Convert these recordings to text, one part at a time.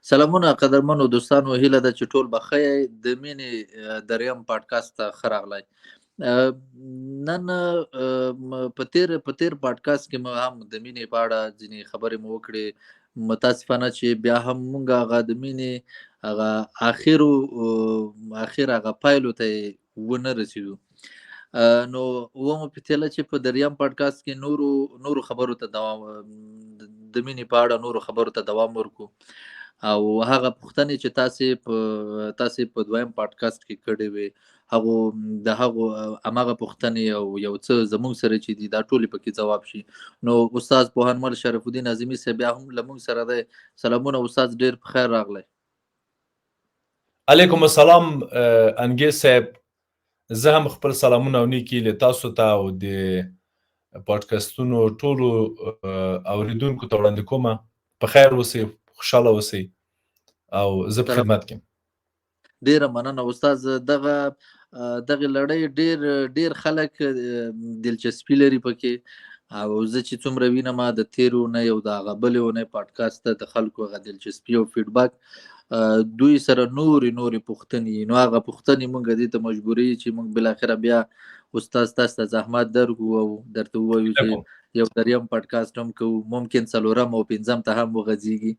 سلامونه قدرمنو دوستانو، هیله ده چې ټول به ښه یئ. د مینې دریم پاډکاسټ ته ښه راغلی. نن په تیر پاډکاسټ کې مو هم د مینې په اړه ځینې خبرې مو وکړې. متاسفانه چې بیا هم مونږ هغه د مینې هغه اخر هغه پایلو ته یې ونه رسېدو. نو ومو پتیله چې په دریم پاډکاسټ کې نورو خبرو ته دوام د مینې په اړه نورو خبرو ته دوام ورکړو، او هغه پوښتنې چې تاسې په دویم پاډکاسټ کې کړې وې، هماغه پوښتنې او یو څه زموږ سره چې دي دا ټولې پکې ځواب شي. نو استاد پوهنمل شرف الدین اعظمي صاحب بیا هم له موږ سره دی. سلامونه استاد، ډېر په خیر راغلی. علیکم السلام انګیز صاحب، زه هم خپل سلامونه او نیکي له تاسو ته او د پاډکاسټونو ټولو اوریدونکو ته وړاندې کوم. په خیر اوسئ، خوشحاله اوسئ او زه په خدمت کې یم. ډیره مننه استاد. دغه لړۍ ډیر خلک دلچسپي لري پکې، او زه چې څومره وینم د تیرو نه یو د هغه بلې اونۍ پاډکاسټ ته د خلکو هغه دلچسپي او فیډباک دوی سره نورې پوښتنې، نو هغه پوښتنې مونږ دې ته مجبوري چې مونږ بالاخره بیا استاد تاسو ته زحمت درکو او درته ووایو چې یو دریم پاډکاسټ هم کوو، ممکن څلورم او پنځم ته هم وغځېږي.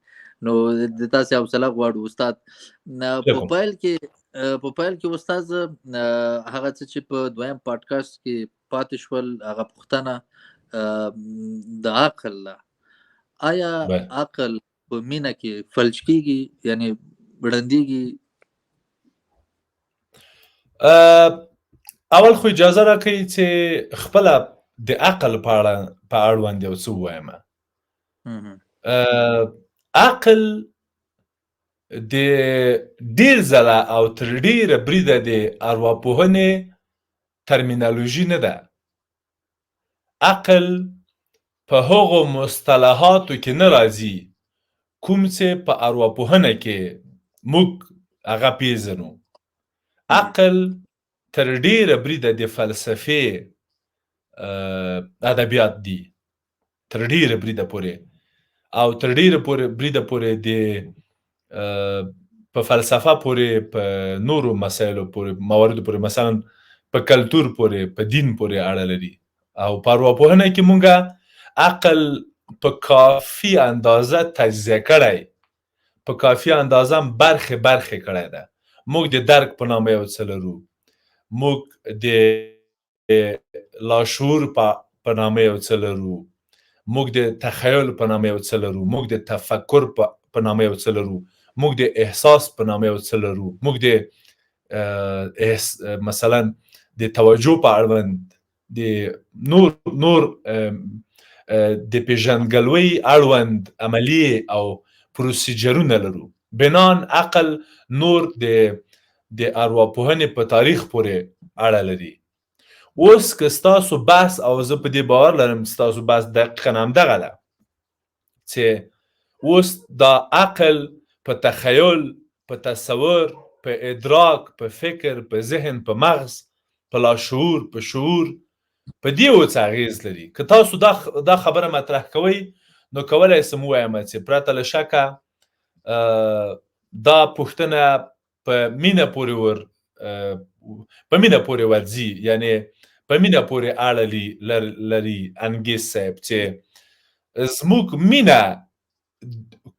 نو د تاسې حوصله غواړو استاد. په پیل کې استاد هغه څه چې په دویم پاډکاسټ کې پاتې شول، هغه پوښتنه د عقل ده. آیا عقل په مینه کې فلج کیږي، یعنی ړندېږي؟ اول خو اجازه راکړئ چې خپله د عقل په اړوند یو څه ووایم. عقل د ډیر ځله او تر ډیره بریده د ارواپوهنې ترمینالوژي نه ده. عقل په هغو مصطلحاتو کې نه راځي کوم چې په ارواپوهنه کې موږ هغه پیژنو. عقل تر ډیره بریده د فلسفې ادبیات دي، تر ډیره بریده پورې، او تر ډیره بریده پورې د په فلسفه پورې، په نورو مسایلو پورې، مواردو پورې، مثلا په کلتور پورې، په دین پورې اړه لري. او په ارواپوهنه کې مونږه عقل په کافي اندازه تجزیه کړی، په کافي اندازه برخې کړی ده. موږ د درک په نامه یو څه لرو، موږ د لاشعور په نامه یو څه لرو، موږ د تخیل په نامه یو څه لرو، موږ د تفکر په نامه یو څه لرو، موږ د احساس په نامه یو څه لرو، موږ د مثلا د توجه په اړوند د نور د پیژندګلوۍ اړوند عملی او پروسیجرونه لرو. بنان عقل نور د ارواپوهنې په تاریخ پورې اړه لري. اوس که ستاسو بحث، او زه په دې باور لرم ستاسو بحث دقیقاً همدغه ده چې اوس دا عقل په تخیل، په تصور، په ادراک، په فکر، په ذهن، په مغز، په لاشعور، په شعور، په دې څه اغیز لري. که تاسو دا خبره مطرح کوئ، نو کولی سم ووایم چې پرته له شکه دا پوښتنه په مینه پورې ورځي، یعنی په مینه پورې اړه لري انګیز صاحب، چې زموږ مینه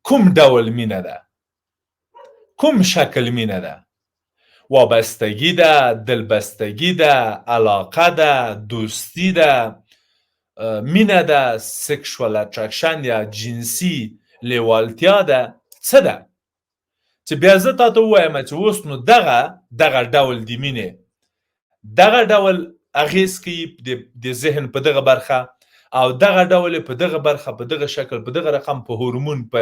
کوم ډول مینه ده، کوم شکل مینه ده؟ وابستگی ده، دلبستگی ده، علاقه ده، دوستی ده، مینه ده، سیکشوال اټرکشن یا جنسی لیوالتیا ده، څه ده؟ چې بیا زه تاته ووایم چې اوس نو دغه ډول د مینې دغه ډول اغیز کوي د ذهن په دغه برخه، او دغه ډول په دغه برخه، په دغه شکل، په دغه رقم، په هورمون، په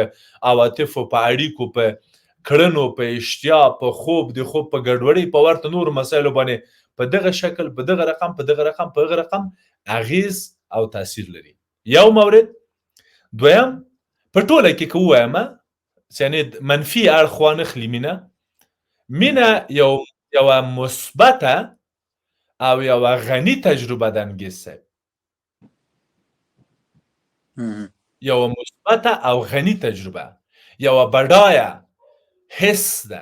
عواطفو، په اړیکو، په کړنو، په اشتیا، په خوب، د خوب په ګډوډۍ، په ورته نورو مسایلو باندې په دغه شکل، په دغه رقم، په دغه رقم، په دغه رقم اغیز او تاثیر لري. یو مورد. دویم، په ټوله کې که ووایم، یعنې منفي اړخ وانخلي مینه یوه مثبته او یوه غني تجربه ده انګیز صاحب. یوه مثبته او غني تجربه، یوه بډایه حس ده.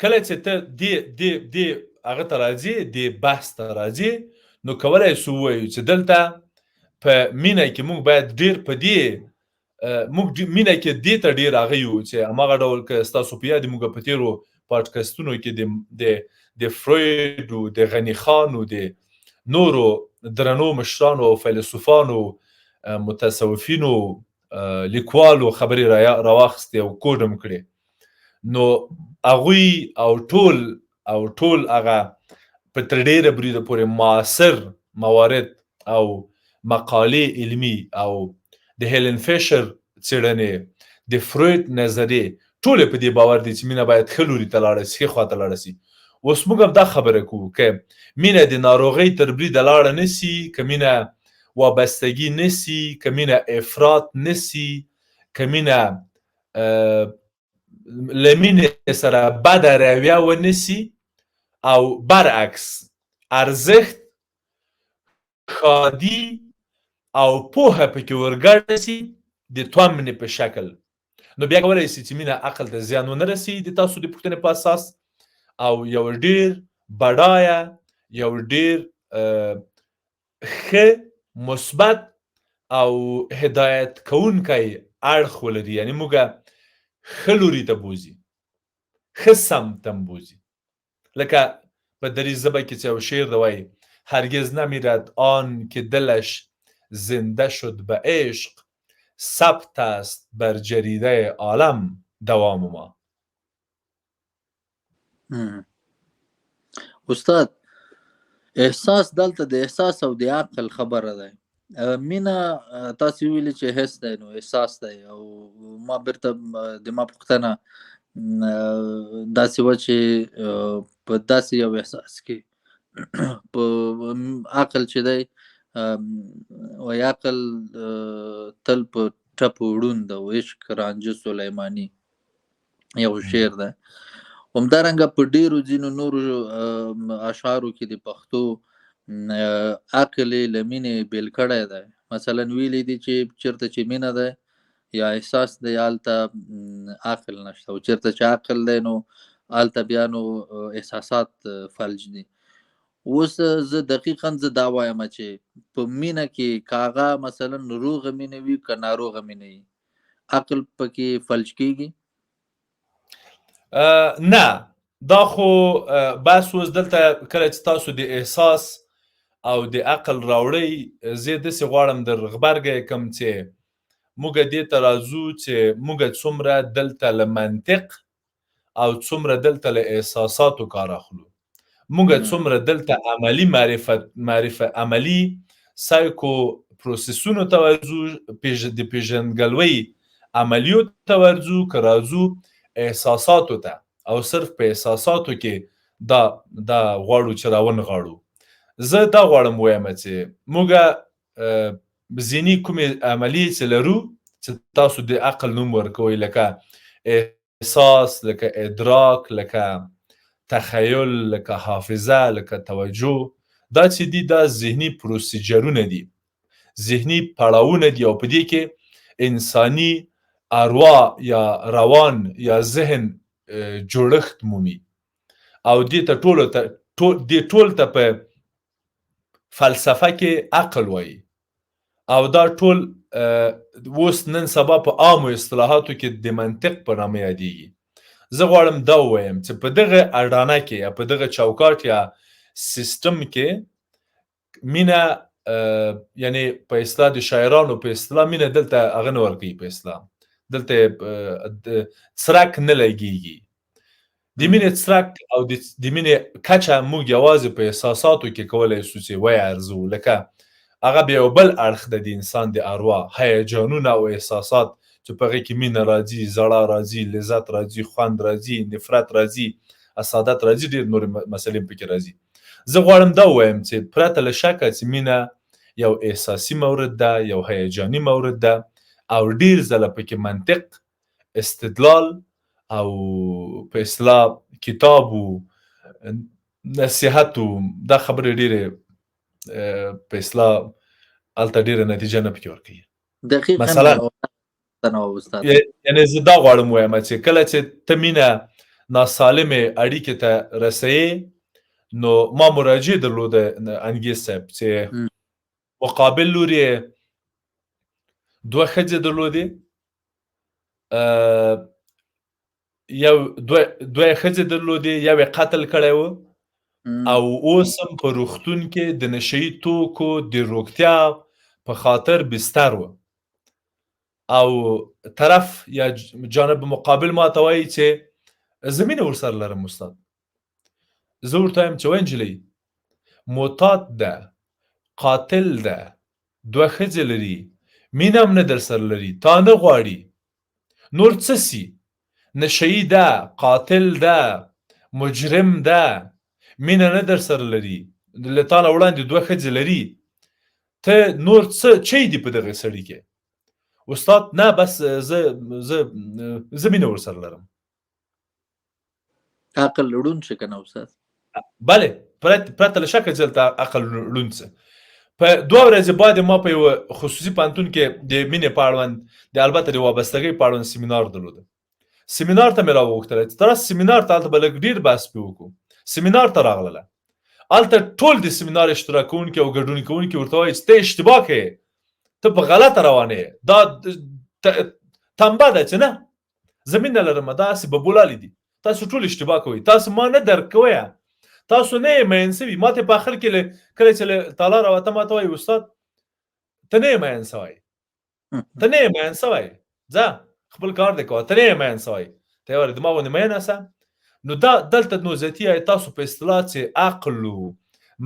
کله چې ته دې هغه ته راځې دې بحث ته راځې نو کولی سو ووایو چې دلته په مینه کې موږ باید ډېر په دې موږ مینه کې دې ته ډېر هغه یو چې هماغه ډول که ستاسو په یاد موږ په تېرو پاډکاسټونو کې د فروید و د غني خان و د نورو درنو مشرانو او فیلسوفانو متصوفینو لیکوالو خبرې راواخیستې او کوډم کړې نو هغوی او ټول هغه په تر ډېره بریده پورې معاصر موارد او مقالې علمي او د هیلن فیشر څېړنې د فروید نظریې ټولې په دې باور دي چې مینه باید ښه لوري ته لاړه شي ښې خواته لاړه شي. اوس موږ هم دا خبره کوو که مینه د ناروغۍ تر بریده لاړه نه سي که مینه وابستګي نه سي که مینه افراط نه سي که مینه له مینې سره بده رویه ونه سي او برعکس ارزښت ښادي او پوهه پکې ورګډه سي د تومنې په شکل نو بیا کولی سي چې مینه عقل ته زیان ونه رسي د تاسو د پوښتنې په اساس او یو ډېر بډایه یو ډېر ښه مثبت او هدایت کوونکی اړخ ولري یعنی موږ ښه لوري ته بوځي ښه سمت ته بوځي لکه په دری ژبه کې چې یو شعر دی وایي هرگز نمیرد آن که دلش زنده شد به عشق ثبت است بر جریده عالم دوام ما. استاد احساس دلته د احساس او د عقل خبره ده. مینه تاسو ویلي چې حس دی نو احساس دی او ما بیرته د ما پوښتنه داسې وه چې په داسې یو احساس کې په عقل چې دی وایي عقل تل په ټپو ړوند او عشق رانجه سلیماني یو شعر دی. همدارنګه په ډېرو ځینو نورو اشعارو کې د پښتو عقل یې له مینې بېل کړی دی. مثلا ویلي دي چې چېرته چې مینه ده یا احساس دی هلته عقل نشته او چېرته چې عقل دی نو هلته بیا نو احساسات فلج دي. اوس زه دقیقا دا وایم چې په مینه کې که هغه مثلا روغه مینه وي که ناروغه مینه وي عقل پکې فلج کېږي؟ نه دا خو بس اوس دلته کله چې تاسو د احساس او د عقل راوړئ زه داسې غواړم در غبرګی کړم چې موږ دې ته راځو چې موږ څومره دلته له منطق او څومره دلته له احساساتو کار اخلو موږ څومره دلته عملي سایکو پروسسونو ته ورځو د پیژندګلوۍ عملیو ته ورځو که راځو احساساتو ته او صرف په احساساتو کې دا غواړو چې راونغاړو. زه دا غواړم ووایم چې موږ ځینې کومې عملیې چې لرو چې تاسو د عقل نوم ورکوئ لکه احساس لکه ادراک لکه تخیل لکه حافظه لکه توجه دا چې دي دا ذهني پروسیجرونه دي ذهني پړاوونه دي او په دې کې انساني اروا یا روان یا ذهن جوړښت مومي او دې ټول ته په فلسفه کې عقل وایي او دا ټول اوس نن سبا په عامو اصطلاحاتو کې د منطق په نامه یادېږي. زه غواړم دا ووایم چې په دغه اډانه کې یا په دغه چوکاټ یا سیستم کې مینه یعنی په اصطلاح د شاعرانو په اصطلاح مینه دلته هغه نه ورکوي په اسلام دلته څرک نه لګېږي د مینې څرک او د مینې کچه موږ یوازې په احساساتو کې کولی شو چې وارزو لکه هغه بیا یو بل اړخ د انسان د اروا هیجانونه او احساسات چې په هغې کې مینه راځي زړه راځي لذت راځي خوند راځي نفرت راځي اسادت راځي ډېر نورې مسلې پکې راځي. زه غواړم دا ووایم چې پرته له شکه چې مینه یو احساسي مورد ده یو هیجاني مورد ده او ډېر ځله پکې منطق استدلال او په اصطلاح کتاب و نصیحت و دا خبرې ډېرې په اصطلاح هلته ډېره نتیجه نه پکې ورکوي. دقیقاً مثلا تنوع استاد. یعنې زه دا غواړم ووایم چې کله چې ته مینه ناسالمې اړیکې ته رسوې نو ما مراجعه درلوده انګیز صاحب چې مقابل لور یې 2 ښځې درلودې، دوه ښځې درلودې، یو یې قتل کړی و او اوس هم په روغتون کې د نشهیي توکو د روغتیا په خاطر بستر و او طرف یا جانب مقابل ما ته وایي چې زه مینه ورسره لرم استاد. زه ورته وایم چې نجلۍ معتاد ده، قاتل ده، 2 ښځې لري، مینه هم نه در سره لري، تا نه غواړي، نور څه سي؟ نشهیي ده، قاتل ده، مجرم ده، مینه نه در سره لري، له تا نه وړاندې 2 ښځې لري، ته نور څه چی دي په دغه سړي کې؟ استاد نه بس زه مینه ورسره لرم. عقل ړوند شي که نه استاد؟ بله پرته له شکه چې دلته عقل ړوند څه. په 2 ورځې بعد ما په یو خصوصي پوهنتون کې د مینې په اړوند د البته د وابستګۍ په اړوند سیمینار درلوده. سیمینار ته مې راوغوښتله چې ته راشه سیمینار ته، هلته به لږ ډېر بحث پې وکړو. سیمینار ته راغلله، هلته ټول د سیمینار اشتراک کوونکي او ګډون کوونکي ورته وایي چې ته اشتباه کوې، ته په غلطه روانې یې، دا تنبه ده چې نه زه مینه لرم، دا هسې ببولالې دي، تاسو ټول اشتباه کوئ، تاسو ما نه درک کوئ، تاسو نه یې مین سوي. ما ته په آخر کې کله چې له تالا راوته ما ته وایي استاد ته نه یې مین سوی، ته نه یې مین سوی، ځه خپل کار دې کوه، ته نه یې مین سوی. ته یې وایي د ما باندې مینه سه. نو دا دلته نو ذاتي تاسو په اصطلاح چې عقل و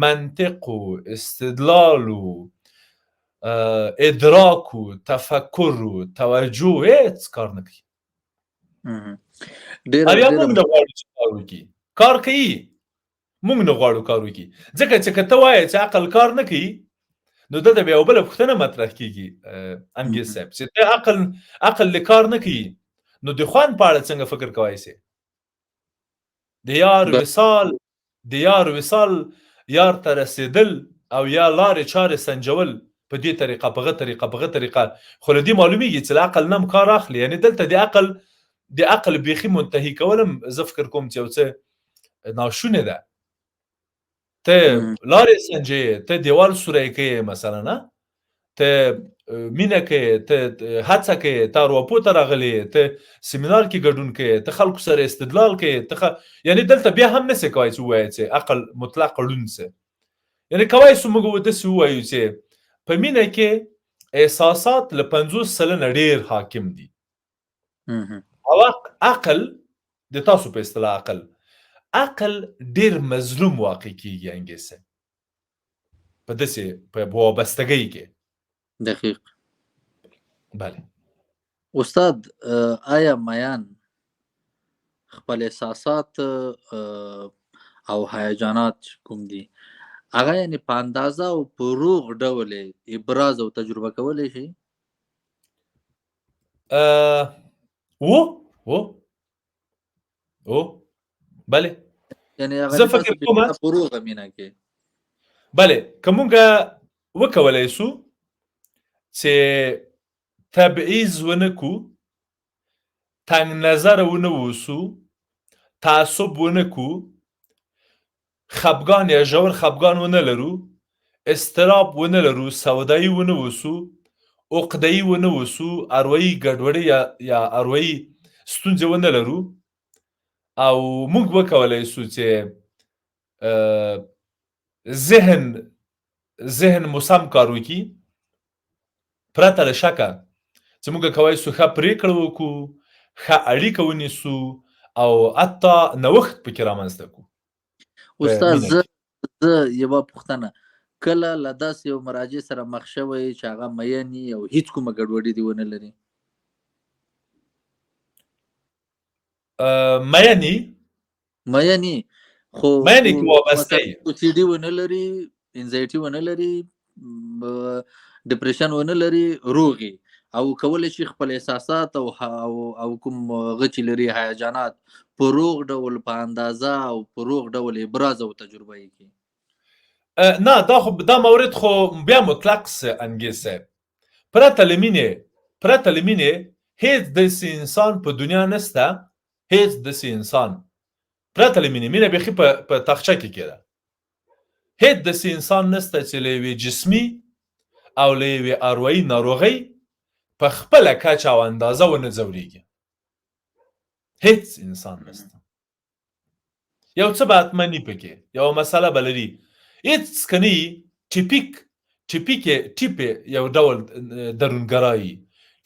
منطق و استدلال و ادراک و تفکر و توجه هیڅ کار نه کوي. یا موږ نه غواړو چې کار وکړي، کار کوي، موږ نه غواړو کار وکړي. ځکه چې که ته وایې چې عقل کار نه کوي نو دلته بیا یو بله پوښتنه مطرح کېږي انګیز صاحب چې ته عقل له کار نه کوي نو د خوند په اړه څنګه فکر کولی سې؟ د یار وصال یار ته رسېدل او یا لارې چارې سنجول په دې طریقه په هغه طریقه خو له دې معلومیږي چې له عقل نه هم کار اخلي. یعنې دلته د عقل بیخي منتهي کول هم زه فکر کوم چې یو څه ناشونې ده. ته لارې سنجې، ته دیوال سوری کوې مثلا، نه ته مینه کوې، ته هڅه کوې، ته اروپو ته راغلې، ته سیمینار کې ګډون کوې، ته خلکو سره استدلال کوې، یعنې دلته بیا هم نسې کولی چې ووایې چې عقل مطلق ړوند څه. یعنې کولی شو موږ داسې ووایو چې په مینه کې احساسات له 50% ډېر حاکم دي او عقل د تاسو په اصطلاح عقل ډېر مظلوم واقع کېږي انګیز صاحب په داسې په وابستګۍ کې. دقیق. بله استاد آیا میان خپل احساسات او هیجانات کوم دي هغه یعنې په اندازه او په روغ ډول ابراز او تجربه کولی شي؟ بله یعنې زه فکر کوم په روغه مینه کې بله که موږ وکولی سو چې تبعیض ونه کړو، تنګ نظره ونه اوسو، تعصب ونه کړو، خفګان یا ژور خفګان ونه لرو، اضطراب ونه لرو، سودایي ونه اوسو، عقده‌یي ونه اوسو، اروايي ګډوډي یا اروايي ستونزې ونه لرو او موږ وکولی سو چې ذهن مو سم کار وکړي پرته له شکه چې موږ کولی سو ښه پرېکړه وکړو، ښه اړیکه ونیسو او حتی نوښت پکې رامنځته کړو. استاد زه یوه پوښتنه، کله له داسې یو مراجع سره مخ شوی چې هغه مین وي او هیڅ کومه ګډوډي دې ونه لري؟ مین خو کې وابسته یي، OCD ونه لري، انزایټي ونه لري، ډپریشن ونه لري، روغي او کولی شي خپل احساسات او کوم غچې لري هیجانات په روغ ډول په اندازه او په روغ ډول ابراز او تجربه یې کړي؟ نه دا مورد خو بیا مطلق انګیز صاحب پرته له مینې هیڅ داسې انسان په دنیا نشته، هیڅ داسې انسان پرته له مینې، مینه بیخي په تاخچه کې کېده، هیڅ داسې انسان نشته چې له یوې جسمي او له یوې اروايي ناروغۍ په خپله کچه او اندازه ونه ځورېږي. هیڅ انسان نشته. یو څه به حتمني پکې، یوه مسله به لري، هیڅ که نه وي ټیپ یو ډول درونګرایي،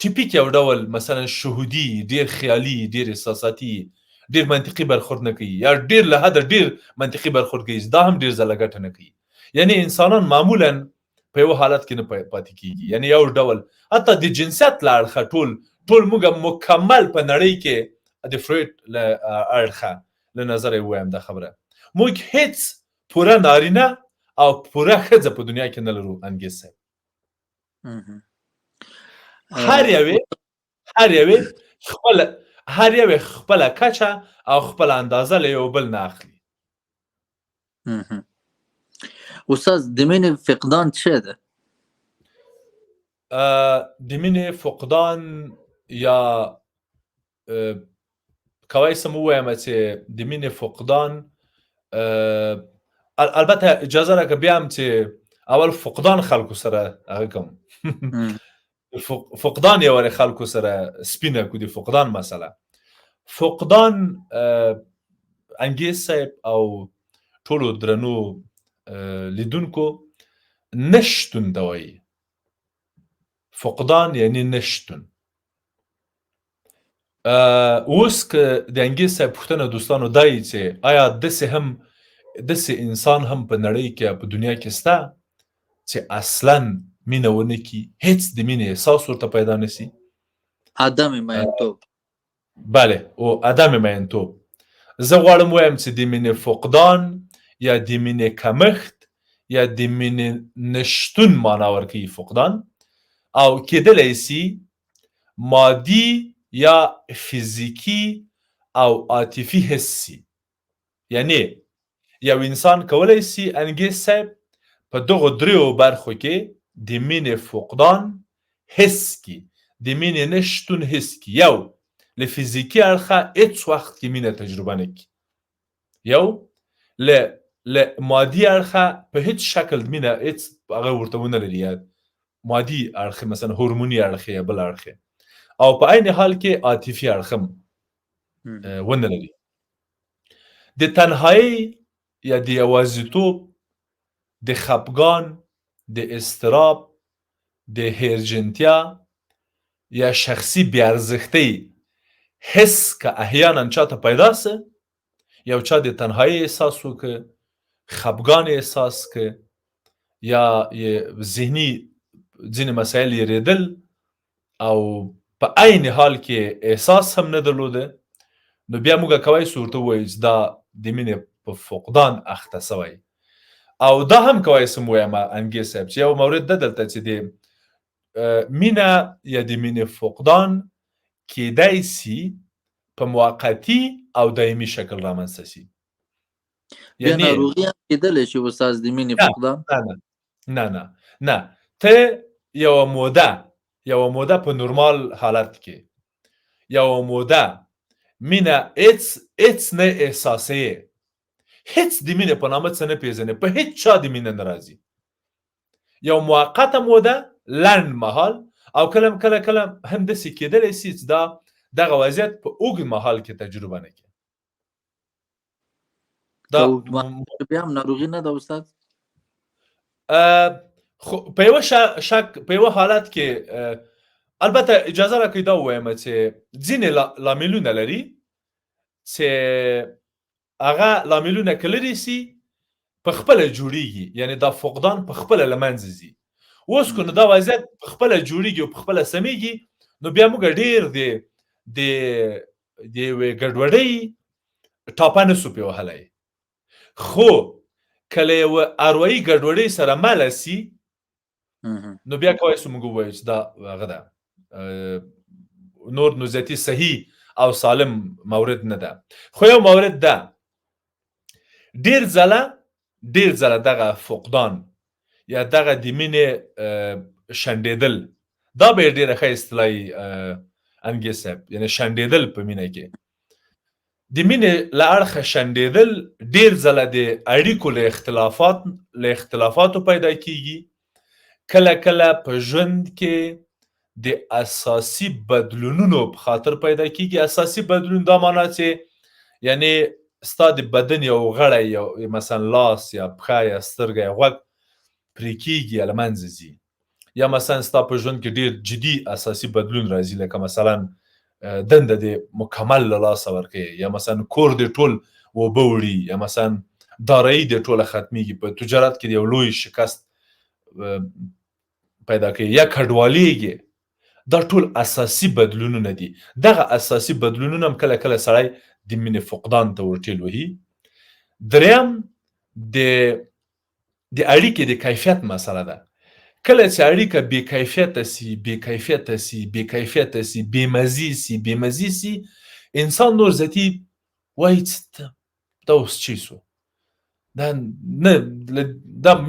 ټیپیک یو ډول مثلا شهودي، ډېر خیالي، ډېر احساساتي، ډېر منطقي برخورد نه کوي، یا ډېر له حده ډېر منطقي برخورد کوي، دا هم ډېر ځله ګټه نه کوي. یعنی انسانان معمولا په یو حالت کې نه پاتې کېږي. یعنی یو ډول حتی د جنسیت له اړخه ټول موږ مکمل په نړۍ کې د فروید له اړخه له نظره ووایم دا خبره، موږ هیڅ پوره نارینه او پوره ښځه په دنیا کې نه لرو. انګیز صاحب هر یوې خپله کچه او خپله اندازه له یو بل نه اخلي. استاد د مینې فقدان څه ده؟ د مینې فقدان، یا کولی شم ووایم چې د مینې فقدان، البته اجازه راکړه بیا هم چې اول فقدان خلکو سره هغه کوم فقدان یې ولې خلکو سره سپینه کړو، د فقدان مسله. فقدان انګیز صاحب او ټولو درنو لیدونکو نشتون ته وایي. فقدان یعنی نشتون. اوس که د انګیز صاحب پوښتنه دوستانو دا یي چې آیا داسې انسان هم په نړۍ کې په دنیا کې شته چې اصلا مینه ونه کړي، هیڅ د مینې احساس ورته پیدا نه شي؟ عدم مینتوب. بله، او عدم مینتوب. زه غواړم ووایم چې د مینې فقدان یا د مینې کمښت یا د مینې نشتون معنا ورکوي فقدان، او کېدلی شي مادي یا فزیکي او عاطفي حس شي. یعنی یو انسان کولی شي انګیز صاحب په دغو دریو برخو کې د مینې فقدان حس کړي، د مینې نشتون حس کړي. یو، له فزیکي اړخه هیڅ وخت کې مینه تجربه نه کړي. یو، له مادي اړخه په هیڅ شکل مینه هیڅ هغه ورته ونه لري، یا مادي اړخ مثلا هورموني اړخ یا بل اړخ، او په عین حال کې عاطفي اړخ هم ونه لري. د تنهایی یا د یوازیتوب، د خفګان، د اضطراب، د هیرجنتیا یا شخصي بیارزښتۍ حس که احیانا چاته پیدا سه، یو چا د تنهایی احساس وکړه، خفګان احساس که، یا ذهني ځینې مسایل یې ریدل او په عین حال کې احساس هم نه درلوده، نو بیا موږ کولی شو ورته ووایو چې دا د مینې په فقدان اخته سوی. او دا هم کولی شم ووایم انګیز صاحب چې یو مورد ده دلته چې د مینه یا د مینې فقدان کیدای شي په موقتي او دایمي شکل رامنځته شي. بیا ناروغي هم کیدلی شي استاد د مینې فقدان؟ نه، ته یوه موده په نورمال حالت کې یوه موده مینه هیڅ نه احساسوي، هیڅ د مینې په نامه څه نه پېژنې، په هیڅ چا د مینه نه راځي. یو موقته موده، لنډ مهال، او کله هم داسې کېدلی شي چې دغه وضعیت په اوږد مهال کې تجربه نه کړي. بیا هم ناروغي نه ده استاد؟ په یوه حالت کې البته اجازه راکړئ دا ووایم چې ځینې لاملونه لري چې هغه لاملونه که لرې شي په خپله جوړیږي، یعنی دا فقدان په خپله له منځه ځي. اوس که نو دا وضعیت په خپله جوړیږي او په خپله سمیږي، نو بیا موږ ډېر د یوې ګډوډۍ ټاپه نه سو پې وهلی. خو که له یوه اروايي ګډوډۍ سره مله سي، نو بیا کولی شو موږ ووایو چې دا هغه ده، نور نو زیاتي صحیح او سالم مورد نه ده. خو یو مورد ده، ډېر ځله دغه فقدان یا دغه د مینې شنډېدل، دا به یې ډېره ښه اصطلاحي انګیز صاحب یعنی شنډېدل په مینه کې د مینې له اړخه شنډېدل ډېر ځله د اړیکو له اختلافاتو پیدا کیږي کله کله په ژوند کې د اساسي بدلونونو په خاطر پیدا کیږي اساسي بدلون دا معنا چې یعنی ستا د بدن یو غړی یو مثلا لاس یا پښه یا سترګه یا غوږ پرې کیږي له منځه ځي یا مثلا ستا په ژوند کې ډېر جدي اساسي بدلون راځي لکه مثلا دنده دې مکمل له لاسه ورکوي یا مثلا کور دې ټول اوبه وړي یا مثلا دارایي دې ټوله ختمیږي په تجارت کې یو لوی شکست پیدا کوي یا کډوالېږي دا ټول اساسي بدلونونه دي دغه اساسي بدلونونه هم کله کله سړی د مینې فقدان ته ورټېل وهي دریم د اړیکې د کیفیت مسله ده کله چې اړیکه بې کیفیته سي انسان نور ذاتي وایي دا اوس چی سو دا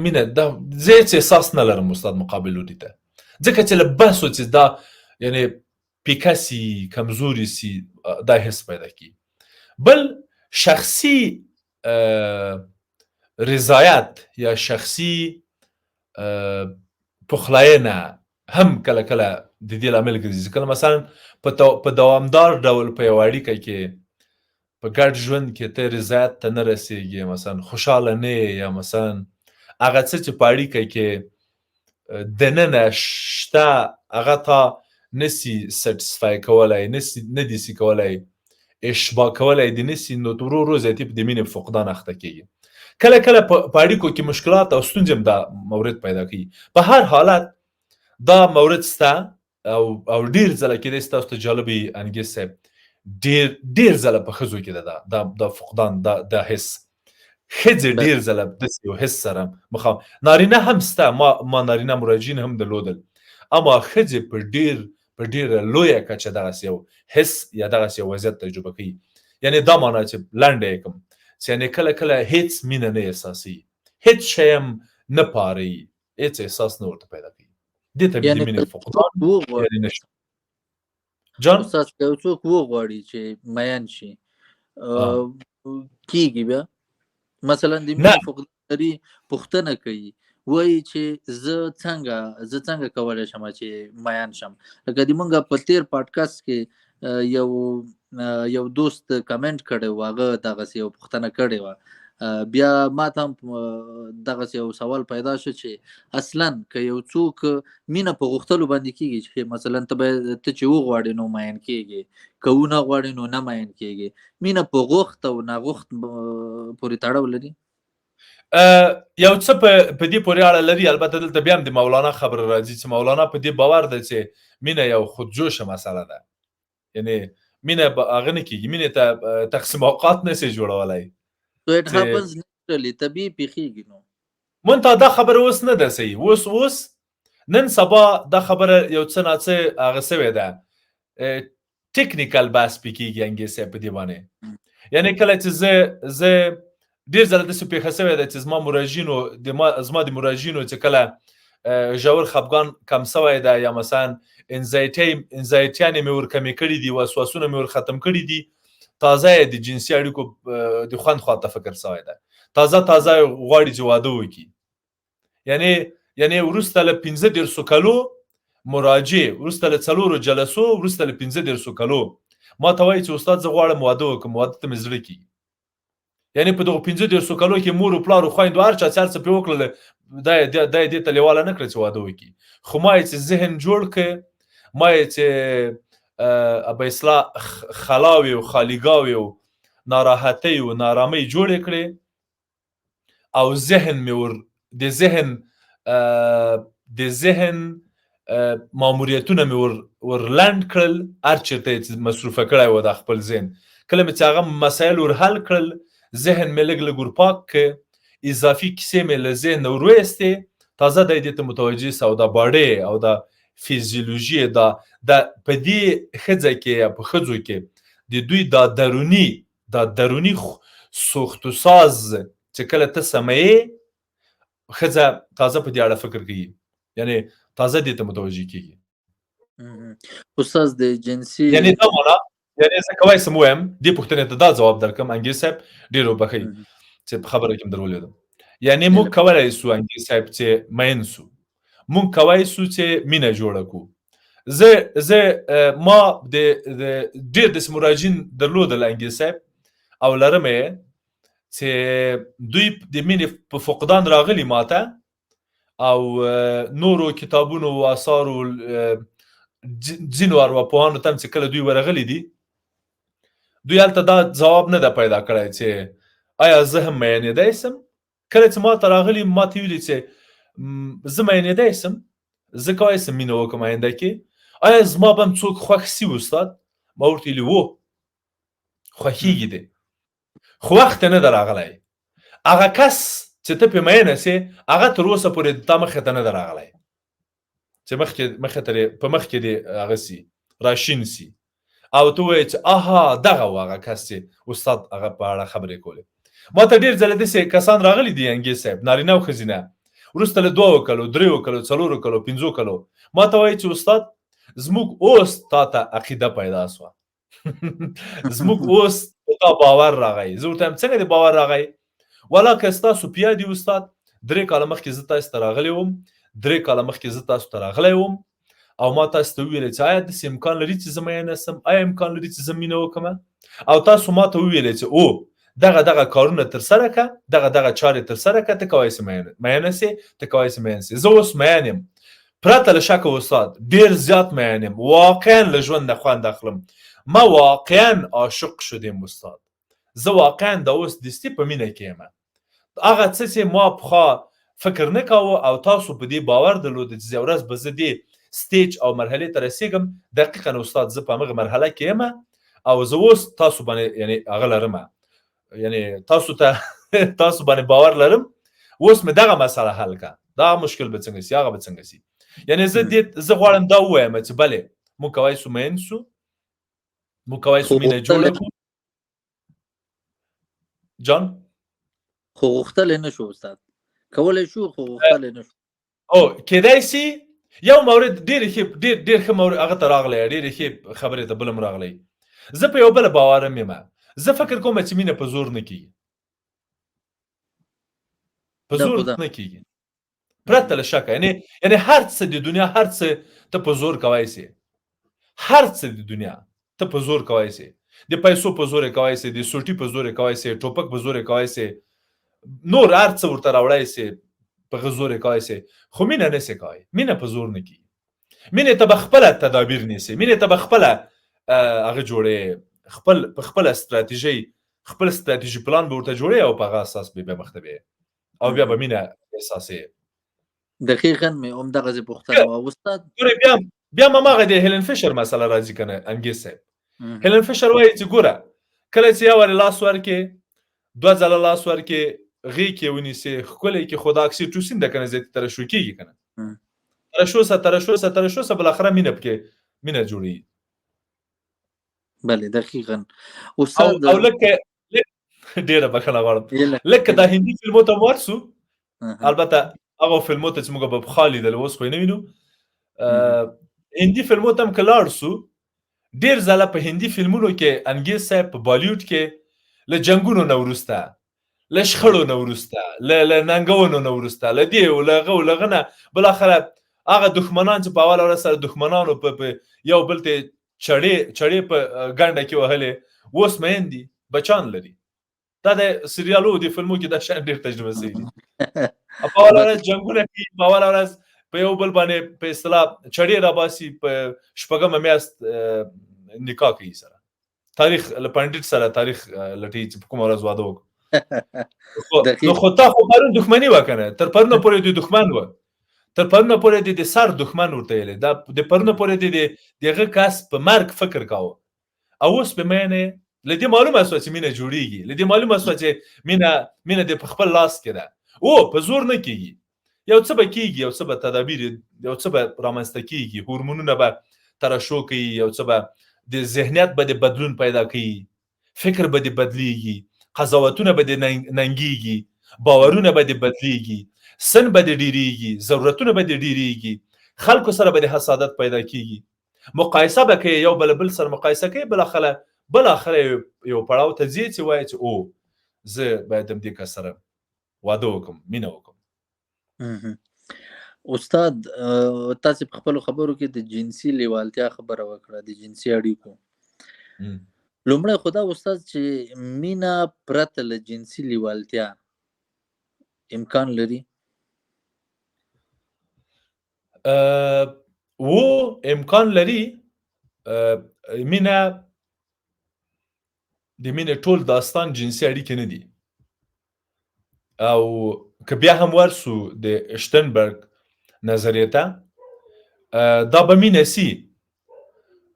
مینه دا زه هېڅ احساس نه لرم استاد مقابل لوري ته ځکه چې له بحثو چې دا یعنی پیکه سي کمزوري سي دا حس پیدا کیږي بل شخصي رضایت یا شخصي پخلاینه هم کله کله د دې لامل ګرځي کله مثلا په دوامدار ډول په یو اړیکه کې په ګډ ژوند کې ته رضایت ته نه رسېږي مثلا خوشحاله نه یا مثلا هغه څه چې په اړیکه کې دننه شته هغه تا نسی سټسفای کولی نه دي سي کولی اشباع کولی دي نسي نو ورو ورو ذاتي د مینې فقدان اخته کېږي کله کله په اړیکو کې مشکلات او ستونزې هم دا مورد پیدا کوي په هر حالت دا مورد سته او ډېر ځله کېدای سي تاسو ته جالب وي انګیز صاحب ډېر ځله په ښځو کې ده دا فقدان دا حس ښځې ډېر ځله داسې یو حس سره مخامخ نارینه هم سته ما نارینه مراجعین هم درلودل اما ښځې په ډېره لویه کچه دغسې یو حس یا دغسې یو وضعیت تجربه کوي یعنې دا معنا چې لنډه یې کړم چې یعنې کله کله هېڅ مینه نه احساسوي هېڅ شی هم نه پاروي هېڅ احساس نه ورته پیدا کوي دې ته د مینې فقدان یعنې نشته جان استاد که یو څوک وغواړي چې مین شي کیږي بیا مثلا د مینې فقدان لري پوښتنه کوي وایي چې زه څنګه کولی شم چې مین شم لکه د مونږ په تیر پاډکاسټ کې یو دوست کمنټ کړی و هغه دغسې یو پوښتنه کړې وه بیا ما ته هم دغسې یو سوال پیدا شو چې اصلا که یو څوک مینه په غوښتلو باندې کېږي چې مثلا ته چې وغواړې نو مین کېږي که ونه غواړې نو نه مین کېږي مینه په غوښت او ناغوښت پورې تړاو لري یو څه په دې پورې اړه لري البته دلته بیا هم د مولانا خبره راځي چې مولانا په دې باور ده چې مینه یو خودجوشه مسله ده یعنې مینه هغه نه کېږي مینې ته تقسیم اوقات نه سي جوړولی طبیعي پېښېږي نو منتها دا خبره اوس نه ده صحیح اوس نن سبا دا خبره یو څه ناڅه هغه سوې ده ټیکنیکل بحث پې کېږي انګیز صاحب په دې باندې یعنې کله چې زه ډېر ځله داسې پېښه سوې ده چې زما د مراجعینو چې کله ژور خفګان کم سوی ده یا مثلا انزایټیانې مې ورکمې کړي دي وسواسونه مې ور ختم کړي دي تازه یې د جنسي اړیکو د خوند خواته فکر سوی ده تازه غواړي چې واده وکړي یعنې وروسته له 15 کلو مراجعې وروسته له 4 جلسو وروسته له 15 کلو ما ته وایي چې استاد زه غواړم واده وکړم واده ته مې زړه کېږي یعنې په دغو 15 کلو کې مور و پلار و خویندو هر چا چې هر څه پرې وکړله دا یې دې ته لیواله نه کړه چې واده وکړي خو ما یې چې ذهن جوړ کړ ما یې چې به اصلاح خلاوې او خالیګاوې او ناراحتۍ او نارامۍ جوړې کړې او ذهن مې د ذهن ماموریتونه مې ور لنډ کړل هر چېرته یې مصروفه کړی و دا خپل ذهن کله مې چې هغه مسایل ور حل کړل ذهن مې لږ ورپاک کړ اضافي کیسې مې له ذهن نه ور وایستې تازه دی دې ته متوجه سه او دا باډۍ او دا فیزیولوژي دا په دې ښځه کې یا په ښځو کې د دوی دا دروني سوختوساز چې کله ته سمه ښځه تازه په دې اړه فکر کوي یعنې تازه دې ته متوجه کېږي استاد د جنسي یعنې دا معنا یعنې زه کولی شم ووایم دې پوښتنې ته دا ځواب درکړم انګیر صاحب ډېر وبښئ چې په خبره کې مې درولېدم یعنې موږ کولی شو انګیر صاحب چې مین سو موږ کولی شو چې مینه جوړه کړو زه ما د ډېر داسې مراجعین درلودل انګیر صاحب او لرم یې چې دوی د مینې په فقدان راغلي ماته او نورو کتابونو او آثارو ځینو ارواپوهانو ته هم چې کله دوی ورغلي دي دوی هلته دا ځواب نه ده پیدا کړی چې آیا زه هم میینېدی شم کله چې ما ته راغلي ما ته ویلي چې زه میینېدی شم زه کولی شم مینه وکړم آینده کې آیا زما به هم څوک خوښ شي استاد ما ورته ویلي و خوښېږي دی خو وخت نه ده راغلی هغه کس چې ته پرې میینه سې هغه تر اوسه پورې تا مخې ته نه ده راغلی چې په مخ کې دې هغه سي راشین سي او ته وایې چې آها دغه و هغه کس چې استاد هغه په اړه خبرې کولې ما ته ډېر ځله داسې کسان راغلي دي انګیر صاحب نارینه او ښځینه وروسته له 2 کلو 3 کلو 4 کلو 5 کلو ما ته وایي چې استاد زموږ اوس تا ته عقیده پیدا شوه زموږ اوس په تا باور راغی زه ورته وایم څنګه دې باور راغی والا که ستاسو په یاد وي استاد 3 کاله مخکې زه تاسو ته راغلی وم 3 کاله مخکې زه تاسو ته راغلی وم او ما تاسو ته وویل چې آیا داسې امکان لري چې زه میینه شم آیا امکان لري چې زه مینه وکړم او تاسو ما ته وویل چې او دغه کارونه ترسره کړه دغه چارې ترسره کړه ته کولی شې میینه شې ته کولی شې میین شې زه اوس میین یم پرته له شکه استاد ډېر زیات میین یم واقعا له ژوند نه خوند اخلم ما واقعا عاشق شدیم استاد زه واقعا د اوس دستي په مینه کې یم هغه څه چې ما پخوا فکر نه کاوه او تاسو په دې باور درلوده چې یوه ورځ به زه دې سټیج او مرحلې ته رسیږم دقیقا استاد زه په همغه مرحله کې یم او زه اوس تاسو باندې یعنې هغه لرم یعنې تاسو باندې باور لرم اوس مې دغه مسله حل کړه دغه مشکل به څنګه سي هغه به څنګه سي یعنې زه غواړم دا ووایم چې بلې موږ کولی شو مین شو موږ کولی شو مینه جوړه کړو جان خو غوښتلی نه شو استاد کولی شو خو غوښتلی نه شو او کېدای شي یو مورد ډېر ښه مورد هغه ته راغلی ډېرې ښې خبرې ته بل هم راغلی زه په یو بله باورم یم زه فکر کوم چې مینه په زور نه کېږي په زور نه کېږي پرته له شکه یعنې هر څه د دنیا هر څه ته په زور کولی شې هر څه د دنیا ته په زور کولی شې د پیسو په زور یې کولی شې د سوټي په زور یې کولی شې ټوپک په زور یې کولی شې نور هر څه ورته راوړی شې په زور یې کولی شې خو مینه نه شې کولی مینه په زور نه کېږي مینې ته به خپله تدابیر نیسې مینې ته به خپله هغه جوړې په خپله خپل ستراتیژي پلان به ورته جوړې او په هغه اساس به بیا مخته بې او بیا به مینه احساسې دقیقا مې همدغسې پوښتنه وه استاد بیا هم هماغه د هیلن فیشر مسله راځي که نه انګیز صاحب هیلن فیشر وایي چې ګوره کله چې یو وارې لاس ورکې 2 ځله لاس ورکې غېږ کې ونیسې ښکلی کې خو د اکسیټوسین ده که نه زیاتې ترشح کېږي که نه ترشح بالاخره مینه پکې مینه جوړېږي بله دقیقا استاد او لکه ډېره بخښنه غواړم لکه دا هندي فلمو ته مو ورسو البته هغه فلمو ته چې موږ به پخوا لیدل اوس خو یې نه وینو هندي فلمو ته هم که لاړ سو ډېر ځله په هندي فلمونو کې انګیز صاحب په بالیوډ کې له جنګونو نه وروسته له شخړو نه وروسته له ننګونو نه وروسته له دې او له هغه نه بالاخره هغه دښمنان چې په اوله ورځ سره دښمنانو په یو بل ته چړې په ګنډه کې وهلې اوس مین دي بچان لري دا د سریالو د فلمو کې دا شان ډېر تجربه شوي دي په اوله ورځ جنګونه کوي په اوله ورځ په یو بل باندې په اصطلاح چړې راباسي په شپږمه میاشت نکاح کوي سره تاریخ له پنډت سره تاریخ لټي چې په کومه ورځ واده وکړو نو خو تا خو پرون دښمني وکړه تر پرونه پورې د دښمن و تر پرونه پورې د سر دښمن ورته ویلې دا د پرونه پورې دغه کس په مرګ فکر کاوه او اوس په مینه له دې معلومه شوه چې مینه جوړېږي له دې معلومه شوه چې مینه د په خپل لاس کې ده او په زور نه کېږي یو څه به کېږي یو څه به تدابیر یو څه به رامنځته کېږي هورمونونه به ترشح کوي یو څه به د ذهنیت به د بدلون پیدا کوي فکر به د بدلیږي قضاوتونه به د ننګیږي باورونه به د بدلیږي سن به د ډیریږي ضرورتونه به د ډیریږي خلکو سره به د حسادت پیدا کیږي مقایسه به کوي یو بل سره مقایسه کوي بالاخره یو پړاو ته ځي چې وایي چې او زه باید همدې کس سره واده وکړم مینه وکړم. استاد تاسو په خپل خبرو کې د جنسي لیوالتیا خبره وکړه د جنسي اړیکو لومړی خدا استاد چې مینا پرته له جنسي لیوالتیا امکان لري امکان لري مینا د مینې ټول داستان جنسي اړیکې نه دي او که بیا هم ورسو د اشتنبرګ نظریې ته دا به مینه سي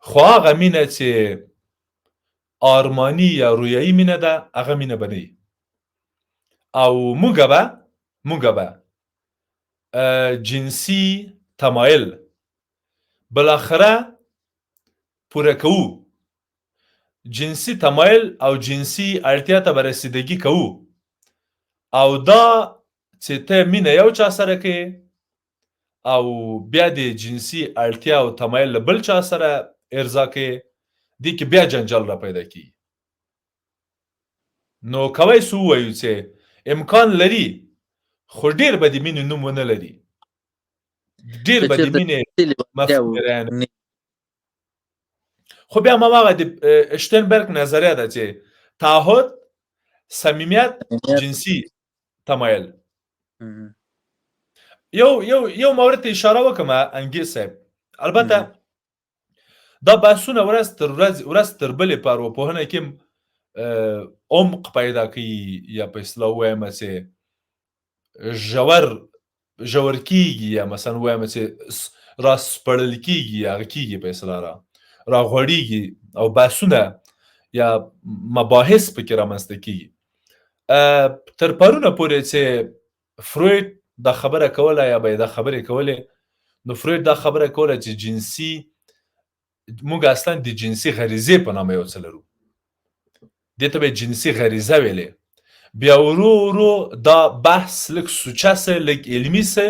خو هغه مینه چې آرمانی یا رویایي مینه ده هغه مینه به نه او موږ به جنسي تمایل بالاخره پوره کوو جنسي تمایل او جنسي اړتیا ته به رسیدګي کوو او دا چې ته مینه یو چا سره کوې او بیا د جنسي اړتیا او تمایل له بل چا سره ارضا کوې دې کې بیا جنجال را پیدا کیږي نو کولی سو ووایو چې امکان لري خو ډېر به د مینې نوم ونه لري ډېر به د مینې مفهوم خو بیا هماغه د اشتنبرګ نظریه ده چې تعهد صمیمیت جنسي تمایل یو مورد ته اشاره وکړم انګیز صاحب البته دا بحثونه ورځ تر بلې په ارواپوهنه کې عمق پیدا کوي یا په اصطلاح ووایم چې ژور کېږي یا مثلا ووایم چې راسپړل کېږي هغه کېږي په اصطلاح راغوړېږي او بحثونه یا مباحث پکې رامنځته کېږي تر پرونه پورې چې فروید دا خبره کوله یا به دا خبرې کولې نو فروید دا خبره کوله چې جنسي موږ اصلا د جنسي غریزې په نامه یو څه لرو دې ته به جنسي غریزه ویلې بیا ورو دا بحث لږ سوچه سه لږ علمي سه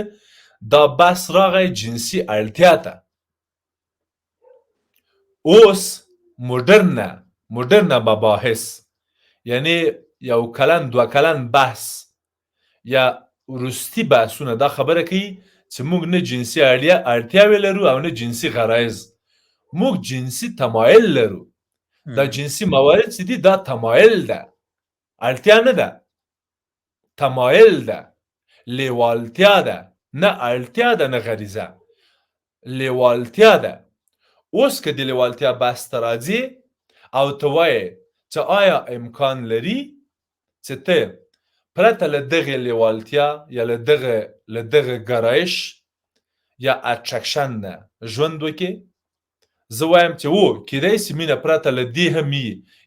دا بحث راغی جنسي اړتیا ته اوس مدرنه مباحث یعنی یو کلن دوه کلن بحث یا وروستي بحثونه دا خبره کوي چې موږ نه جنسي اړتیاوې لرو او نه جنسي غرایز موږ جنسي تمایل لرو دا جنسي موارد چې دي دا تمایل ده اړتیا نه ده تمایل ده لیوالتیا ده نه اړتیا ده نه غریزه لیوالتیا ده اوس که د لیوالتیا بحث ته راځي او ته وایې چې آیا امکان لري چې ته پرته له دغې لیوالتیا یا له دغه ګرایش یا اټرکشن نه ژوند وکړې زه وایم چې و کیدای سي مینه پرته له دې هم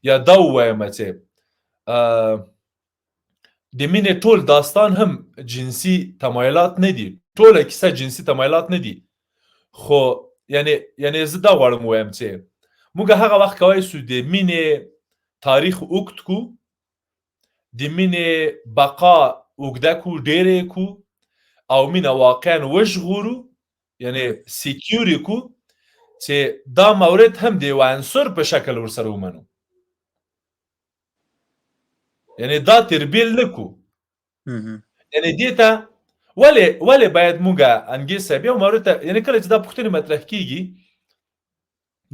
یا دا ووایم چې د مینې ټول داستان هم جنسي تمایلات نه دي ټوله کیسه جنسي تمایلات نه دي خو یعنی زه دا غواړم ووایم چې موږ هغه وخت کولی سو د مینې تاریخ اوږد کو د مینې بقا اوږده کو ډېرې کو او مینه واقعا وژغورو یعنی سیکیور کو چې دا مورد هم د یو عنصر په شکل ورسره ومنو یعنی دا تربیل نه کو یعنی دې ته ولې باید موږ انګیز صاحب یو مورد ته یعنی کله چې دا پوښتنې مطرح کېږي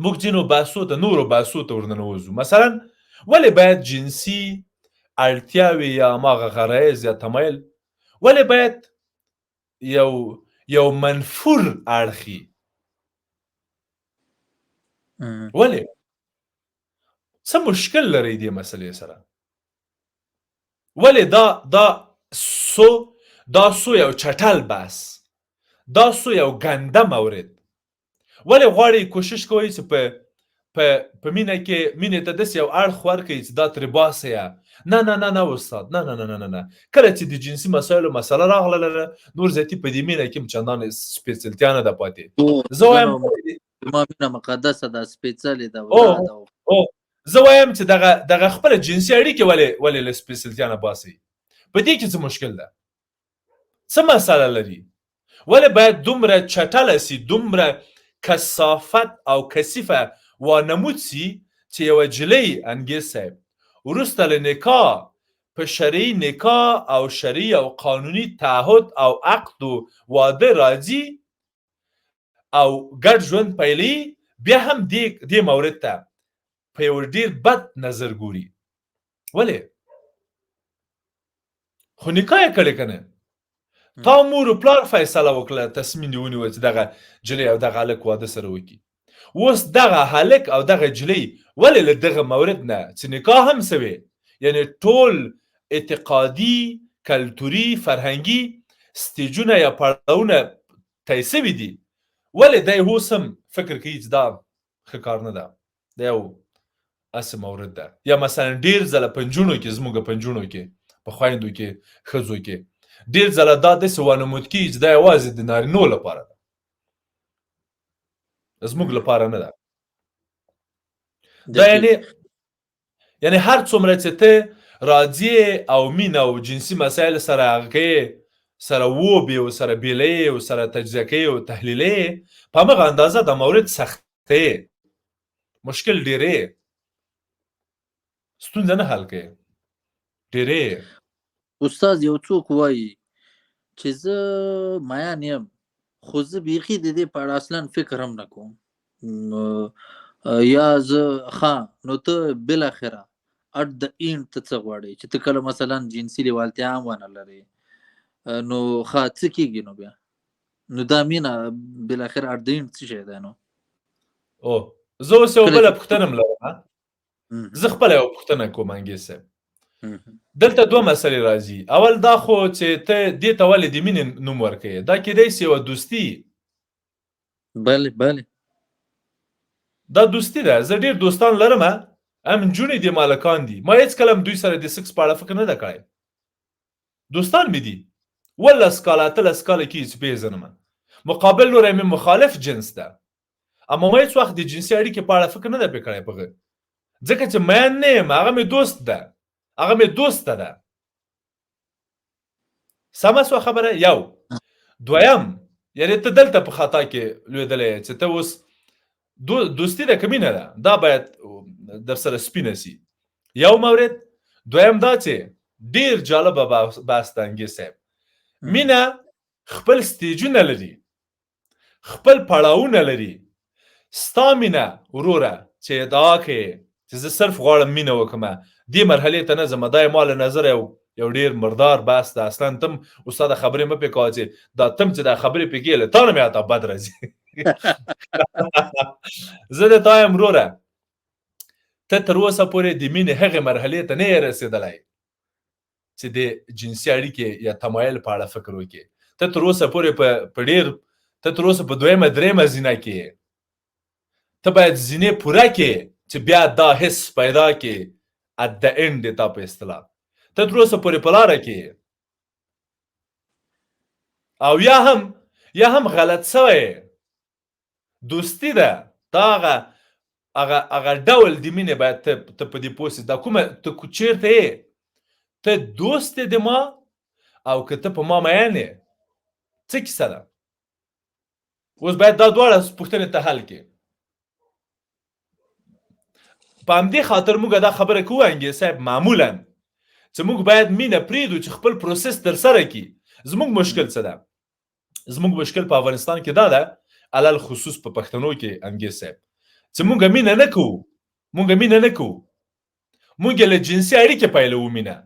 موږ ځینو بحثو ته نورو بحثو ته ورننوځو مثلا ولې باید جنسي اړتیاوې یا هماغه غرایز یا تمایل ولې باید یو منفور اړخي ولې څه مشکل لري دې مسلې سره ولې دا سو یو چټل بحث دا سو یو ګنده مورد ولې غواړئ کوشش کوئ چې په مینه کې مینې ته داسې یو اړخ ورکړئ چې دا ترې باسه یا نه استاد نه کله چې د جنسي مسایلو مسله راغله نور زیاتي په دې مینه کې هم چندانې سپېڅلتیا نه ده پاتې زه وایم ما مینه مقدسه ده سپېڅلې ده زه وایم چې دغه خپله جنسي اړیکې ولې له سپېڅلتیا نه باسئ په دې کې څه مشکل ده څه مسله لري ولې باید دومره چټله سي دومره کثافت او کثیفه وانمود سي چې یوه جلۍ انګیز صاحب وروسته له نکاح په شرعي نکاح او شرعي او قانوني تعهد او عقد و واده راځي او ګډ ژوند پیلوي بیا هم دې مورد ته په یو ډېر بد نظر ګوري. ولې؟ خو نکاح یې کړې که نه؟ تا مور و پلار فیصله وکړه، تصمیم دې ونیوه چې دغه جلۍ او دغه هلک واده سره وکړي. اوس دغه هلک او دغه جلۍ ولې له دغه مورد نه چې نکاح هم سوې، یعنې ټول اعتقادي، کلتوري، فرهنګي سټیجونه یا پړاوونه طی سوي دي، ولې دی اوس هم فکر کوي چې دا ښه کار نه ده، دا یو هسې مورد ده. یا مثلا ډېر ځله په نجونو کې، زموږ په نجونو کې، په خویندو کې، ښځو کې ډېر ځله دا داسې وانمود کېږي چې دا یوازې د نارینو لپاره ده، زموږ لپاره نه ده. دا یعنې هر څومره چې ته راځې او مینه او جنسي مسایل سره هغه کوې، سره ووبې او سره بیلې او سره تجزیه کوې او تحلیلې، په همغه اندازه دا مورد سختې، مشکل ډېرې، ستونزه نه حل کوې، ډېرې. استاد یو څوک وایي چې زه میان یم خو زه بیخي د دې په اړه اصلا فکر هم نه کوم، یا زه ښه نو ته بالاخره اټ د اینډ ته څه غواړې چې ته کله مثلا جنسي لیوالتیا هم ونه لرې نو ښه څه کېږي نو بیا نو دا مینه بالاخره اټ د اینډ څه شی دی نو؟ زه اوس یو بله پوښتنه م لرم، زه خپله یوه پوښتنه کوم انګیز صاحب. دلته دوه مسلې راځي. اول دا خو چې ته دې ته ولې د مینې نوم ورکوې، دا کیدای سي یوه دوستي. بله بله، دا دوستي ده. زه ډېر دوستان لرم، هم نجونې دي، مالکان دي، ما هېڅکله هم دوی سره د سکس په اړه فکر نه ده کړی. دوستان مې دي، 18 کاله 18 کاله کېږي چې پېژنم. مقابل لوری مې مخالف جنس ده، اما ما هېڅ وخت د جنسي اړیکې په اړه فکر نه ده پرې کړی په هغه، ځکه چې میین نه یم، هغه مې دوست ده، هغه مې دوسته ده. سمه سوه خبره؟ یو. دویم، یعنې ته دلته په خطا کې لوېدلی یې چې ته اوس دوستي ده که مینه ده، دا باید در سره سپینه سي. یو مورد. دویم دا چې ډېر جالبه بحث ده انګیز صاحب، مینه خپل سټیجونه لري، خپل پړاوونه لري. ستا مینه وروره چې ادعا کوې چې زه صرف غواړم مینه وکړم، دې مرحلې ته نه ځم، دا یې ما له نظره یو ډېر مردار بحث ده. اصلا تم استاده خبرې مه پرې کوه چې دا تم چې دا خبرې پرې کوې له تا نه مې حتی بد راځي. زه د تا یم وروره، ته تر اوسه پورې د مینې هغې مرحلې ته نه یې رسېدلی چې د جنسي اړیکې یا تمایل په اړه فکر وکړې. ته تر اوسه پورې ته تر اوسه په دویمه درېیمه زینه کې یې. ته باید زینې پوره کړې چې بیا دا حس پیدا کړې at the end د تا په اصطلاح. ته تر اوسه پورې په لاره کې او یا هم غلط سوی دوستي ده. دا هغه ډول د مینې باید ته په دې پوه سې، دا کومه ته چېرته یې، ته دوست یې د ما او که ته په ما میین یې، څه کیسه ده؟ اوس باید دا دواړه پوښتنې ته حل کړې. په همدې خاطر موږ دا خبره کوو انګیز صاحب معمولا چې موږ باید مینه پرېږدو چې خپل پروسس ترسره کړي. زموږ مشکل څه ده؟ زموږ مشکل په افغانستان کې دا ده، علل خصوص په پښتنو کې انګیز صاحب، چې موږ مینه نه کوو، موږ له جنسي اړیکې پیلوو مینه.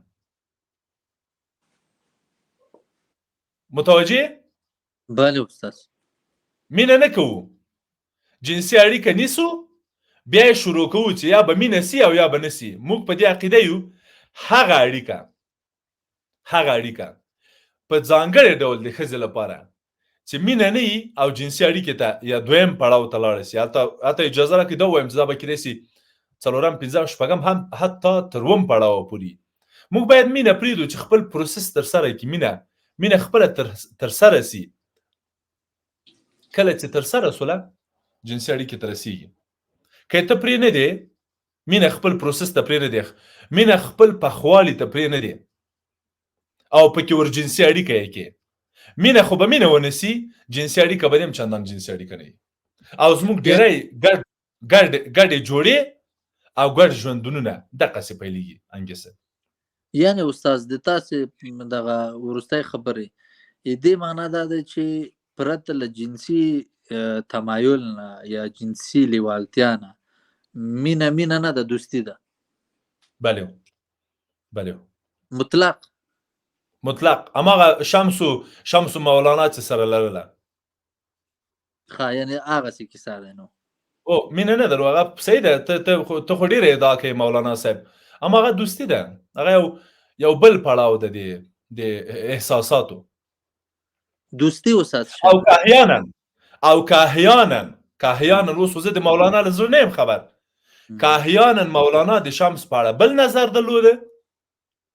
متوجه؟ بله استاد. مینه نه کوو، جنسي اړیکه نیسو، بیا یې شروع کوو چې یا به مینه سي او یا به نه سي. موږ په دې عقیده یو هغه اړیکه په ځانګړي ډول د ښځې لپاره چې مینه نه وي او جنسي اړیکې ته یا دویم پړاو ته لاړه سي. حتی اجازه راکړئ دا ووایم چې دا به کیدای سي څلورم، پنځم، شپږم، هم حتی تر اووم پړاو پورې موږ باید مینه پرېږدو چې خپل پروسس ترسره کړي. مینه خپله ترسره سي. کله چې ترسره سوله جنسي اړیکې ته رسېږي. که ته پرې نه دی، مینه خپل پروسس ته پرې نه دی، مینه خپل پخوالي ته پرې نه دی او پکې ور جنسي اړیکه یې کې، مینه خو به مینه ونه سي، جنسي اړیکه به هم چندان جنسي اړیکه نه وي. او زموږ ډیری ګډې جوړې او ګډ ژوندونونه دقسې پیلېږي انګې صاحب. یعنې استاد د تاسې دغه وروستۍ خبرې دې معنا دا ده چې پرته له جنسي تمایل نه یا جنسي لیوالتیا نه مینه نه ده، دوستي ده. بله بله مطلق هماغه شمس مولانا چې سره لرله یعنې هغسې کیسه دی. نو او مینه نه درو هغه صحیح ده. ته خو ډېره ادعا کوې مولانا صاحب، هماغه دوستي ده. هغه یو بل پړاو ده د احساساتو. دوستي وسات او که احیانا اوس زه د مولانا له زړه نه یم خبر، که احیانا مولانا د شمس په اړه بل نظر درلوده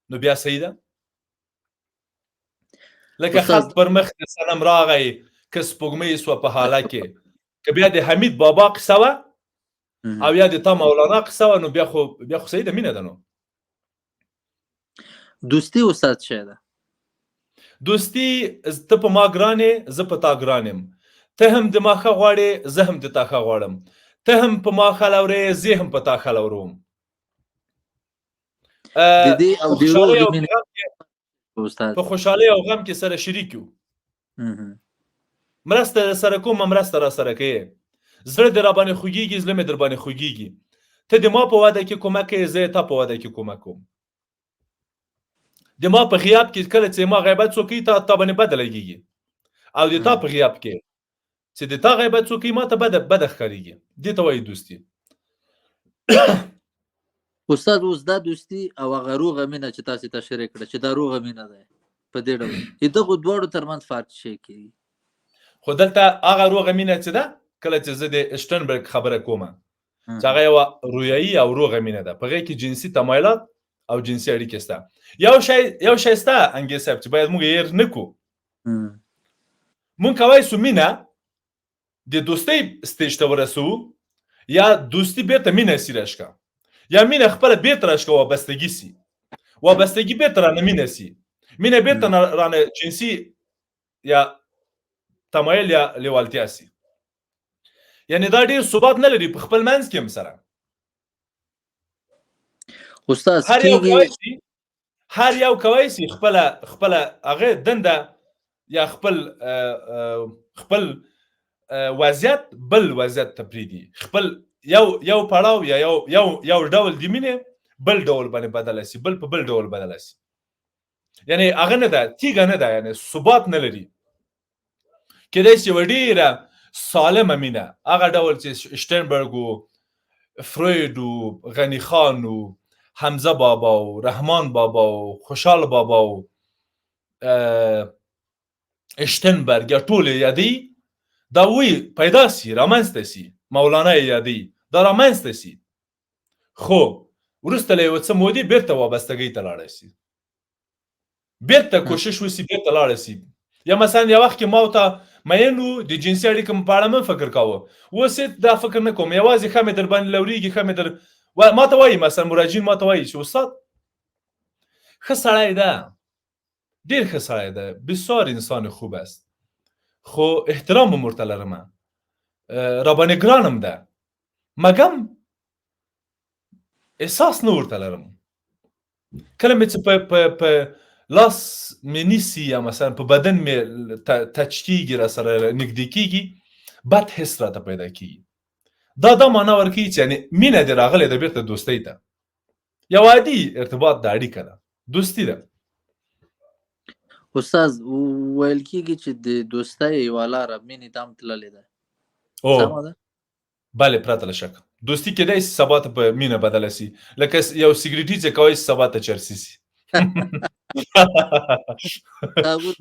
نو بیا صحیح ده. لکه خط پر مخ د صنم راغی که سپوږمۍ سوه په حاله کې، که بیا د حمید بابا قصه وه او یا د تا مولانا قصه وه نو بیا خو صحیح ده، مینه ده. نو دوستي وسات شی ده. دوستي ته په ما ګرانې زه په تا ګران یم، ته هم د ما ښه غواړې زه هم د تا ښه غواړم، ته هم په ما ښه لورې زه هم په تا ښه لوروم. په خوشحالۍ او غم کې سره شریک یو، مرسته سره کوم مرسته را سره کوي، زړه دې را باندې خوږیږي زړه مې در باندې خوږیږي، ته د ما په واده کې کومک کوې زه تا په واده کې کومک کوم. د ما په غیاب کې کله چې ما غیبت څوک کوي تا باندې بده لګیږي، او د تا په غیاب کې چې د تا غیبت څوک کوي ما ته بده ښکارېږي. دې ته وایي دوستي. استاد اوس دا دوستي او هغه روغه مینه چې تاسې تشریح کړه چې دا روغه مینه ده په دې ډول دغو دواړو ترمنځ فرق شی کېږي. خو دلته هغه روغه مینه چې ده کله چې زه د شټرنبرګ خبره کوم چې هغه یوه رویایي او روغه مینه ده، په هغې کې جنسي تمایلات او جنسي اړیکې شته. یو شی شته انګې صاحب چې باید موږ هېر نه کړو. موږ کولی سو مینه د دوستۍ سټیج ته ورسوو یا دوستي بیرته مینه سي راشکه، یا مینه خپله بیرته راشکه وابستګي سي، وابستګي بیرته رانه مینه سي، مینه بیرته رانه جنسي یا تمایل یا لیوالتیا سي. یعنې دا ډېر ثبات نه لري په خپل منځ کې هم سره. استاد هر یو کولی سي خپله هغه دنده یا خپل وضعیت بل وضعیت ته پرېږدي، خپل یو پړاو یا یو ډول د مینې بل ډول باندې بدله سي، بل په بل ډول بدله سي. یعنې هغه نه ده، تیږه نه ده، یعنې ثبات نه لري. کېدای سي یوه ډېره سالمه مینه هغه ډول چې شټرنبرګ و، فروید و، غني خان و، حمزه بابا و، رحمان بابا و، خوشحال بابا و، شټرنبرګ یا ټول یادوي، دا وی پیدا سي رامنځته سي، مولانا یې یادوي، دا رامنځته سي. خو وروسته له یو څه مودې بیرته وابستګۍ ته لاړی سي، بیرته کوشش وسي بیرته لاړی سي. یا مثلا یو وخت کې ما ورته مین و د جنسي اړیکو په اړه مې فکر کاوه، اوس دا فکر نه کوم، یوازې ښه مې در باندې لورېږي، ښه مې در ما ته وایي مثلا مراجعین ما ته وایي چې استاد ښه سړی ده، ډېر ښه سړی ده، بسیار انسان خوب است، خو احترام هم ورته لرمه، راباندې ګرانم ده، مګم احساس نه ورته لرم. کله مې چې په لاس مې نیسي یا مثلا په بدن مې ټچ کېږي، را سره نږدې کېږي، بد حس راته پیدا کېږي. دا معنا ورکوي چې یعنې مینه دې راغلې ده بېرته دوستۍ ته. یو عادي ارتباط د اړیکه ده، دوستي ده. استاد ویل کېږي چې د دوستۍ یوه لاره مینې ته هم تللې ده. سمه ده؟ بله، پرته له شک. دوستي کېدای سي سبا ته په مینه بدله سي، لکه یو سګریټي چې کولی سي سبا ته چرسي سي.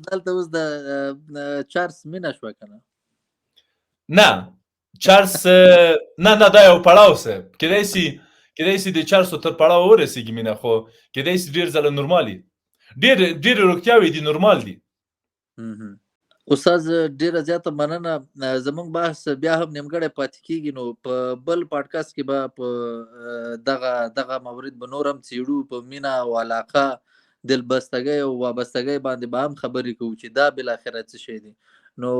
دلته اوس د چارس مینه شوه که نه؟ نه چارس نه دا یو پړاو صاحب. کېدای سي د چارسو تر پړاو ورسېږي مینه، خو کېدای سي ډېر ځله نورمال وي، ډېرې روغتیاوې دي نورمال دي. استاد ډیره زیاته مننه. زموږ بحث بیا هم نیمګړی پاتې کېږي، نو په بل پاډکاسټ کې به په دغه مورد به نور هم څېړو، په مینه او علاقه، دلبستګۍ او وابستګۍ باندې به هم خبرې کوو چې دا بالاخره څه شی دی. نو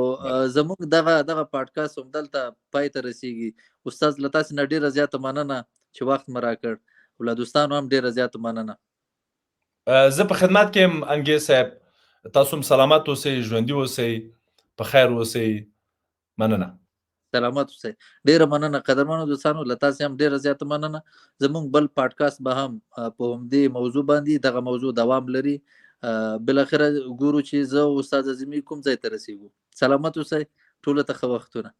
زموږ دغه پادکاسټ هم دلته پای ته رسیږي. استاد له تاسو نه ډیره زیاته مننه چې وخت مو راکړ، او له دوستانو هم ډیره زیاته مننه. زه په خدمت کې یم انګیز صاحب، تاسو هم سلامت اوسئ، ژوندي اوسئ، په خیر اوسئ. مننه. سلامت اوسئ. ډیره مننه قدرمنو دوستانو، له تاسو هم ډیره زیاته مننه. زموږ بل پادکاسټ به هم په همدې موضوع باندې دغه موضوع دوام لري. بل اخره ګورو چې زه او استاد اعظمي کوم ځای ته رسیږو. سلامت اوسئ، ټولو ته ښه وختونه.